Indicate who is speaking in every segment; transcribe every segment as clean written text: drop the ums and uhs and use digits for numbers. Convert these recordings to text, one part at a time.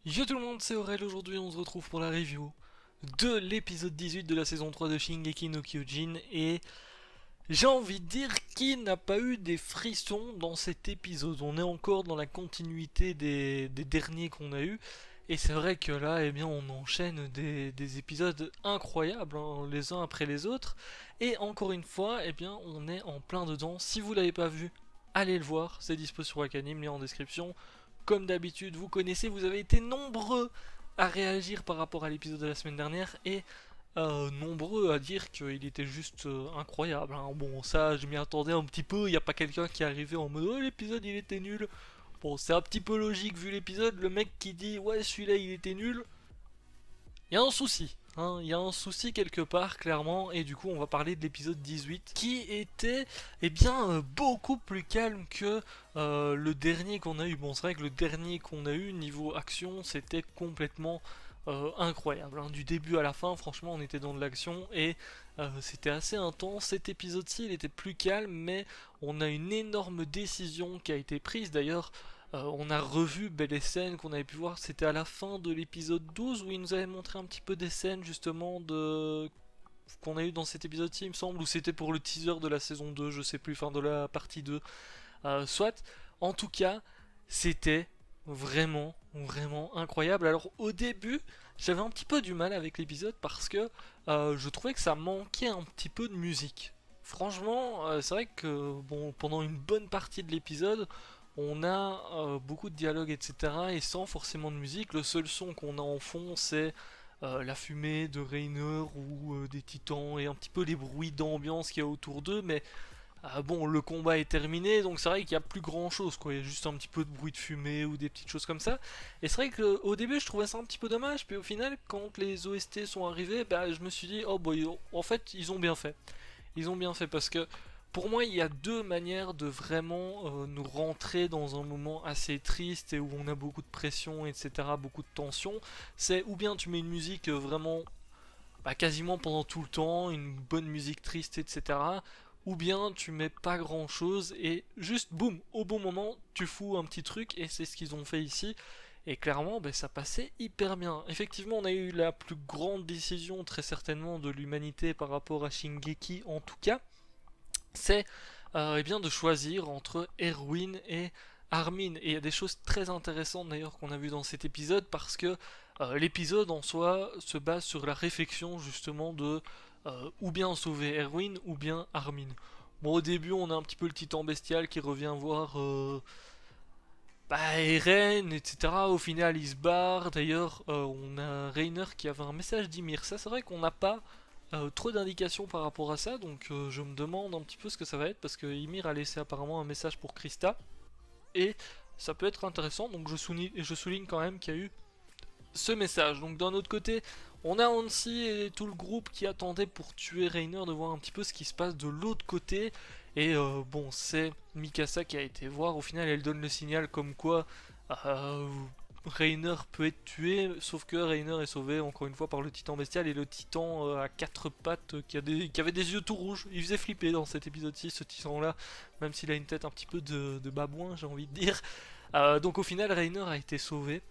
Speaker 1: Yo tout le monde, c'est Aurel. Aujourd'hui on se retrouve pour la review de l'épisode 18 de la saison 3 de Shingeki no Kyojin. Et j'ai envie de dire qui n'a pas eu des frissons dans cet épisode. On est encore dans la continuité des derniers qu'on a eu. Et c'est vrai que là, eh bien, on enchaîne des épisodes incroyables, hein, les uns après les autres. Et encore une fois, eh bien, on est en plein dedans. Si vous l'avez pas vu, allez le voir. C'est dispo sur Wakanim, lien en description. Comme d'habitude, vous connaissez, vous avez été nombreux à réagir par rapport à l'épisode de la semaine dernière et nombreux à dire qu'il était juste incroyable, hein. Bon, ça, je m'y attendais un petit peu. Il n'y a pas quelqu'un qui est arrivé en mode oh, l'épisode il était nul. Bon, c'est un petit peu logique vu l'épisode. Le mec qui dit ouais, celui-là il était nul, il y a un souci. Hein, il y a un souci quelque part, clairement, et du coup on va parler de l'épisode 18 qui était beaucoup plus calme que le dernier qu'on a eu. Bon, c'est vrai que le dernier qu'on a eu niveau action c'était complètement incroyable, hein. Du début à la fin, franchement, on était dans de l'action et c'était assez intense. Cet épisode-ci il était plus calme, mais on a une énorme décision qui a été prise d'ailleurs. On a revu les scènes qu'on avait pu voir, c'était à la fin de l'épisode 12 où il nous avait montré un petit peu des scènes justement de qu'on a eu dans cet épisode-ci, il me semble, ou c'était pour le teaser de la saison 2, je sais plus, enfin de la partie 2. Soit, en tout cas, c'était vraiment incroyable. Alors au début, j'avais un petit peu du mal avec l'épisode parce que je trouvais que ça manquait un petit peu de musique. Franchement, c'est vrai que bon, pendant une bonne partie de l'épisode, on a beaucoup de dialogues, etc. Et sans forcément de musique, le seul son qu'on a en fond, c'est la fumée de Rainer ou des titans et un petit peu les bruits d'ambiance qu'il y a autour d'eux. Mais bon, le combat est terminé, donc c'est vrai qu'il n'y a plus grand chose, quoi. Il y a juste un petit peu de bruit de fumée ou des petites choses comme ça. Et c'est vrai qu'au début, je trouvais ça un petit peu dommage, puis au final, quand les OST sont arrivés, bah, je me suis dit, oh, bah, en fait, ils ont bien fait. Ils ont bien fait parce que pour moi, il y a deux manières de vraiment nous rentrer dans un moment assez triste et où on a beaucoup de pression, etc., beaucoup de tension. C'est ou bien tu mets une musique vraiment quasiment pendant tout le temps, une bonne musique triste, etc. Ou bien tu mets pas grand chose et juste boum, au bon moment, tu fous un petit truc et c'est ce qu'ils ont fait ici. Et clairement, ça passait hyper bien. Effectivement, on a eu la plus grande décision très certainement de l'humanité par rapport à Shingeki en tout cas. C'est de choisir entre Erwin et Armin. Et il y a des choses très intéressantes d'ailleurs qu'on a vu dans cet épisode parce que l'épisode en soi se base sur la réflexion justement de ou bien sauver Erwin ou bien Armin. Bon, au début, on a un petit peu le titan bestial qui revient voir Eren, etc. Au final, il se barre. D'ailleurs, on a Reiner qui avait un message d'Ymir. Ça, c'est vrai qu'on n'a pas trop d'indications par rapport à ça, donc je me demande un petit peu ce que ça va être parce que Ymir a laissé apparemment un message pour Krista et ça peut être intéressant. Donc je souligne quand même qu'il y a eu ce message. Donc d'un autre côté, on a Hansi et tout le groupe qui attendait pour tuer Reiner de voir un petit peu ce qui se passe de l'autre côté. Et bon, c'est Mikasa qui a été voir. Au final, elle donne le signal comme quoi euh, Reiner peut être tué, sauf que Reiner est sauvé encore une fois par le titan bestial et le titan à quatre pattes qui avait des yeux tout rouges. Il faisait flipper dans cet épisode-ci, ce titan là, même s'il a une tête un petit peu de babouin, j'ai envie de dire. Donc au final, Reiner a été sauvé.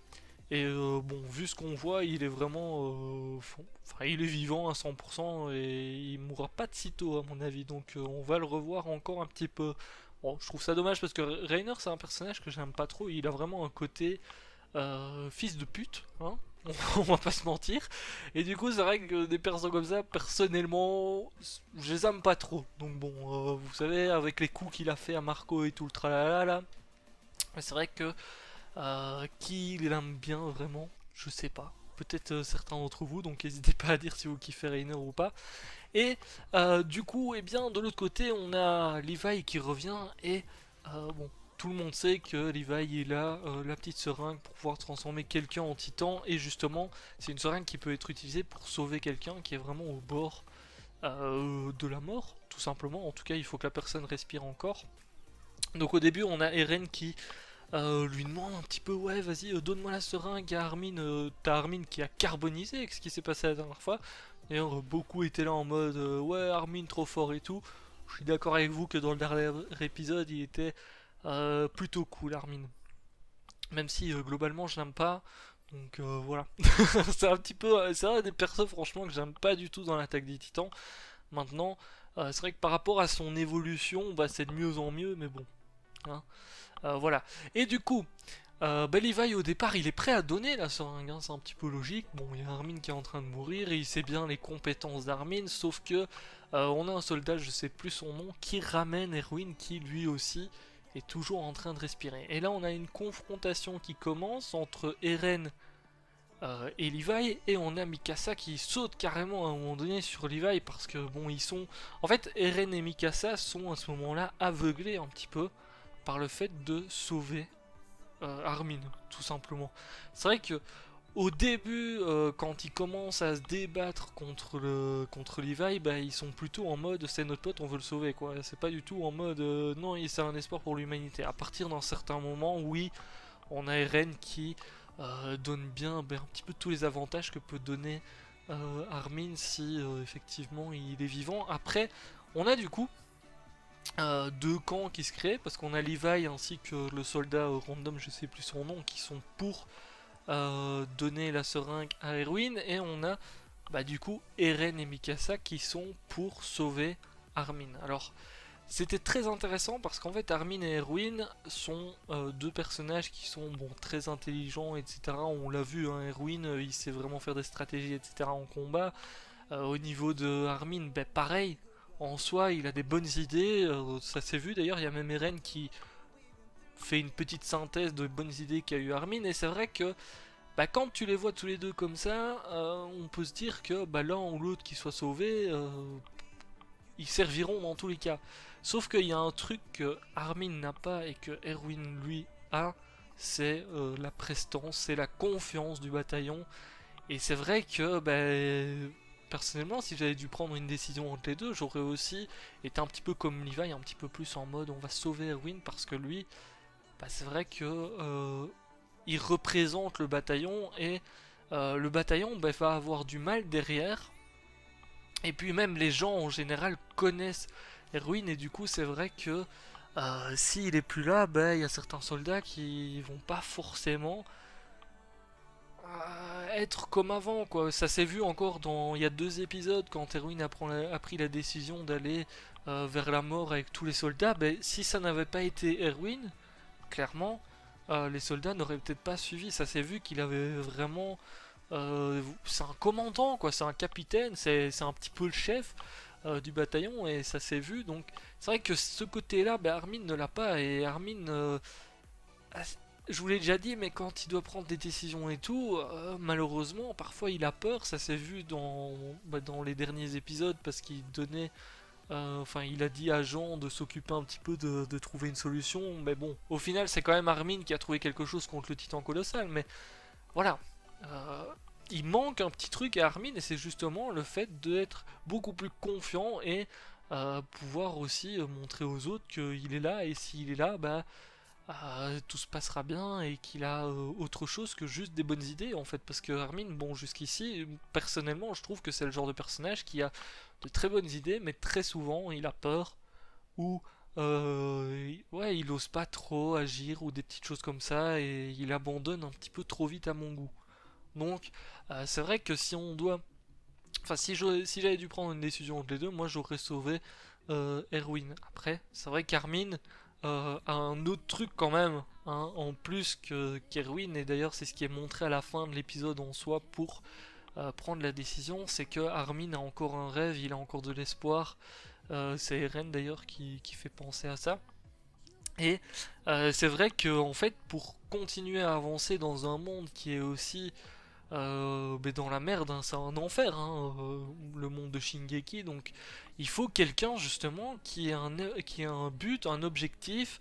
Speaker 1: Et bon, vu ce qu'on voit, il est vraiment. Enfin, il est vivant à 100% et il mourra pas de sitôt, à mon avis. Donc, on va le revoir encore un petit peu. Bon, je trouve ça dommage parce que Reiner, c'est un personnage que j'aime pas trop. Il a vraiment un côté fils de pute, hein. On va pas se mentir. Et du coup, c'est vrai que des personnes comme ça, personnellement, je les aime pas trop. Donc, bon, vous savez, avec les coups qu'il a fait à Marco et tout le tralala là, c'est vrai que qui l'aime bien vraiment, je sais pas. Peut-être certains d'entre vous, donc n'hésitez pas à dire si vous kiffez Rainer ou pas. Et du coup, de l'autre côté, on a Levi qui revient et bon, tout le monde sait que Levi est là, la petite seringue pour pouvoir transformer quelqu'un en titan. Et justement, c'est une seringue qui peut être utilisée pour sauver quelqu'un qui est vraiment au bord de la mort, tout simplement. En tout cas, il faut que la personne respire encore. Donc au début, on a Eren qui lui demande un petit peu ouais vas-y donne-moi la seringue à Armin, t'as Armin qui a carbonisé avec ce qui s'est passé la dernière fois. D'ailleurs beaucoup étaient là en mode ouais Armin trop fort et tout. Je suis d'accord avec vous que dans le dernier épisode il était plutôt cool Armin. Même si globalement je l'aime pas. Donc voilà. C'est un petit peu. C'est un des persos franchement que j'aime pas du tout dans l'attaque des titans. Maintenant, c'est vrai que par rapport à son évolution, bah, c'est de mieux en mieux, mais bon. Hein. Voilà. Et du coup, bah, Levi au départ il est prêt à donner la seringue, hein, c'est un petit peu logique. Bon, il y a Armin qui est en train de mourir et il sait bien les compétences d'Armin, sauf que on a un soldat, je sais plus son nom, qui ramène Erwin qui lui aussi est toujours en train de respirer. Et là on a une confrontation qui commence entre Eren et Levi, et on a Mikasa qui saute carrément à un moment donné sur Levi parce que bon ils sont... En fait Eren et Mikasa sont à ce moment-là aveuglés un petit peu par le fait de sauver Armin, tout simplement. C'est vrai que au début, quand ils commencent à se débattre contre Levi, bah, ils sont plutôt en mode c'est notre pote, on veut le sauver, quoi. C'est pas du tout en mode non, c'est un espoir pour l'humanité. À partir d'un certain moment, oui, on a Eren qui donne bien un petit peu tous les avantages que peut donner Armin si effectivement il est vivant. Après, on a du coup deux camps qui se créent parce qu'on a Levi ainsi que le soldat random, je sais plus son nom, qui sont pour donner la seringue à Erwin, et on a bah, du coup Eren et Mikasa qui sont pour sauver Armin. Alors c'était très intéressant parce qu'en fait Armin et Erwin sont deux personnages qui sont bon, très intelligents, etc. On l'a vu, hein, Erwin il sait vraiment faire des stratégies, etc. en combat. Au niveau de Armin, bah, pareil. En soi, il a des bonnes idées, ça s'est vu d'ailleurs, il y a même Eren qui fait une petite synthèse de bonnes idées qu'a eu Armin, et c'est vrai que bah, quand tu les vois tous les deux comme ça, on peut se dire que bah, l'un ou l'autre qui soit sauvé, ils serviront dans tous les cas. Sauf qu'il y a un truc que Armin n'a pas et que Erwin lui a, c'est la prestance, c'est la confiance du bataillon. Et c'est vrai que bah, personnellement, si j'avais dû prendre une décision entre les deux, j'aurais aussi été un petit peu comme Levi, un petit peu plus en mode on va sauver Erwin parce que lui, bah, c'est vrai que il représente le bataillon, et le bataillon bah, va avoir du mal derrière. Et puis même les gens en général connaissent Erwin, et du coup c'est vrai que s'il est plus là, bah, il y a certains soldats qui vont pas forcément être comme avant, quoi. Ça s'est vu encore il y a 2 épisodes quand Erwin a pris la décision d'aller vers la mort avec tous les soldats. Ben, si ça n'avait pas été Erwin, clairement, les soldats n'auraient peut-être pas suivi. Ça s'est vu qu'il avait vraiment... c'est un commandant, quoi. C'est un capitaine, c'est un petit peu le chef du bataillon, et ça s'est vu. Donc c'est vrai que ce côté-là, ben, Armin ne l'a pas, et Armin... je vous l'ai déjà dit, mais quand il doit prendre des décisions et tout, malheureusement, parfois il a peur. Ça s'est vu dans les derniers épisodes parce qu'il donnait, enfin, il a dit à Jean de s'occuper un petit peu de trouver une solution. Mais bon, au final, c'est quand même Armin qui a trouvé quelque chose contre le Titan colossal. Mais voilà, euh, il manque un petit truc à Armin, et c'est justement le fait d'être beaucoup plus confiant et pouvoir aussi montrer aux autres qu'il est là, et s'il est là, bah tout se passera bien, et qu'il a autre chose que juste des bonnes idées en fait. Parce que Armin, bon, jusqu'ici, personnellement, je trouve que c'est le genre de personnage qui a de très bonnes idées, mais très souvent il a peur, ou ouais, il ose pas trop agir, ou des petites choses comme ça, et il abandonne un petit peu trop vite à mon goût. Donc, c'est vrai que si on doit. Enfin, si j'avais dû prendre une décision entre les deux, moi j'aurais sauvé Erwin. Après, c'est vrai qu'Armin a un autre truc quand même, hein, en plus qu'Erwin, et d'ailleurs c'est ce qui est montré à la fin de l'épisode en soi pour prendre la décision, c'est que Armin a encore un rêve, il a encore de l'espoir. C'est Eren d'ailleurs qui fait penser à ça. Et c'est vrai que en fait, pour continuer à avancer dans un monde qui est aussi mais dans la merde, hein, c'est un enfer, hein, le monde de Shingeki. Donc il faut quelqu'un justement qui ait un but, un objectif,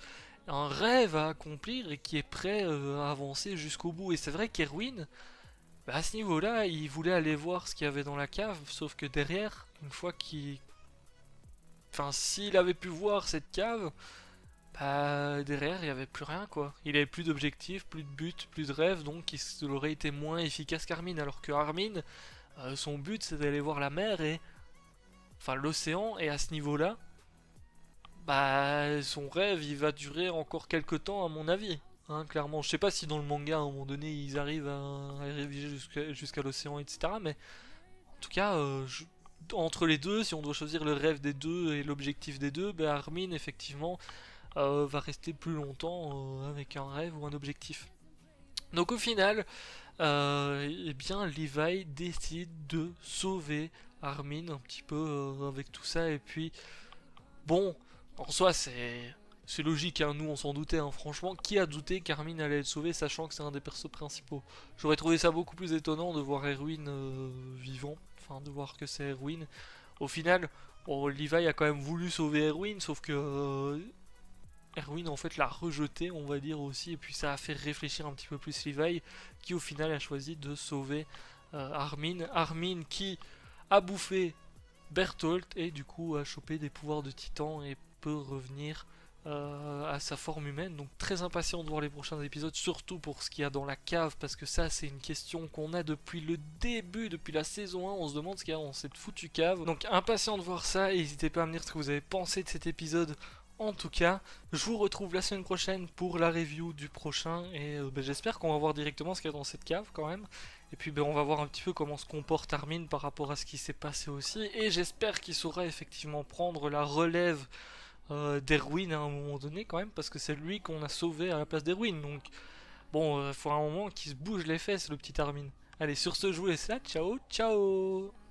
Speaker 1: un rêve à accomplir, et qui est prêt à avancer jusqu'au bout. Et c'est vrai qu'Erwin, bah, à ce niveau-là, il voulait aller voir ce qu'il y avait dans la cave, sauf que derrière, une fois qu'il... Enfin, s'il avait pu voir cette cave, bah, derrière, il n'y avait plus rien, quoi. Il avait plus d'objectif, plus de but, plus de rêve, donc il aurait été moins efficace qu'Armin. Alors que Armin, son but, c'est d'aller voir la mer, et... Enfin, l'océan, et à ce niveau-là, bah, son rêve, il va durer encore quelques temps, à mon avis. hein, clairement. Je sais pas si dans le manga à un moment donné ils arrivent à réviser jusqu'à l'océan, etc. Mais en tout cas, entre les deux, si on doit choisir le rêve des deux et l'objectif des deux, ben Armin effectivement va rester plus longtemps avec un rêve ou un objectif. Donc au final, eh bien Levi décide de sauver Armin un petit peu avec tout ça. Et puis bon, en soi c'est logique, hein, nous on s'en doutait, hein, franchement. Qui a douté qu'Armin allait être sauvé sachant que c'est un des persos principaux? J'aurais trouvé ça beaucoup plus étonnant de voir Erwin vivant, enfin de voir que c'est Erwin. Au final, bon, Levi a quand même voulu sauver Erwin, sauf que Erwin en fait l'a rejeté, on va dire aussi, et puis ça a fait réfléchir un petit peu plus Levi, qui au final a choisi de sauver Armin. Armin qui a bouffé Bertholdt et du coup a chopé des pouvoirs de titan et peut revenir à sa forme humaine. Donc très impatient de voir les prochains épisodes, surtout pour ce qu'il y a dans la cave, parce que ça c'est une question qu'on a depuis le début, depuis la saison 1, on se demande ce qu'il y a dans cette foutue cave. Donc impatient de voir ça, et n'hésitez pas à me dire ce que vous avez pensé de cet épisode. En tout cas, je vous retrouve la semaine prochaine pour la review du prochain, et j'espère qu'on va voir directement ce qu'il y a dans cette cave quand même. Et puis on va voir un petit peu comment se comporte Armin par rapport à ce qui s'est passé aussi. Et j'espère qu'il saura effectivement prendre la relève d'Erwin à un moment donné quand même, parce que c'est lui qu'on a sauvé à la place d'Erwin. Donc bon, il faut un moment qu'il se bouge les fesses, le petit Armin. Allez, sur ce, je vous laisse là. Ciao, ciao.